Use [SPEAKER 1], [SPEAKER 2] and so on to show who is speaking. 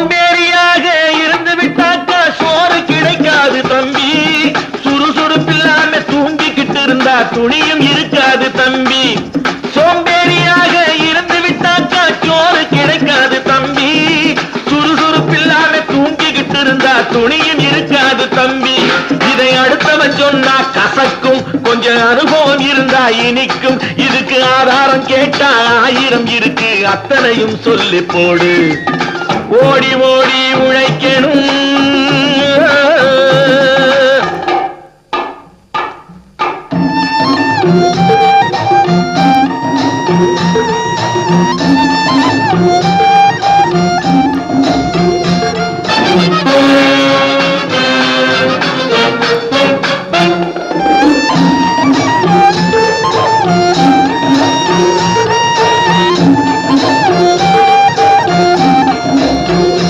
[SPEAKER 1] சோம்பேறியாக இருந்து விட்டாக்கா சோறு கிடைக்காது தம்பி. சுறுசுறுப்பில்லாம தூங்கிக்கிட்டு இருந்தா துணியும் இருக்காது தம்பி. சோம்பேறியாக இருந்து விட்டாக்கா சோறு கிடைக்காது தம்பி. சுறுசுறுப்பில்லாம தூங்கிக்கிட்டு இருந்தா துணியும் இருக்காது தம்பி. இதை அடுத்தவன் சொன்னா கசக்கும், கொஞ்சம் அனுபவம் இருந்தா இனிக்கும். இதுக்கு ஆதாரம் கேட்டா 1000 இருக்கு, அத்தனையும் சொல்லி போடு. ஓடி ஓடி உழைக்கணும்,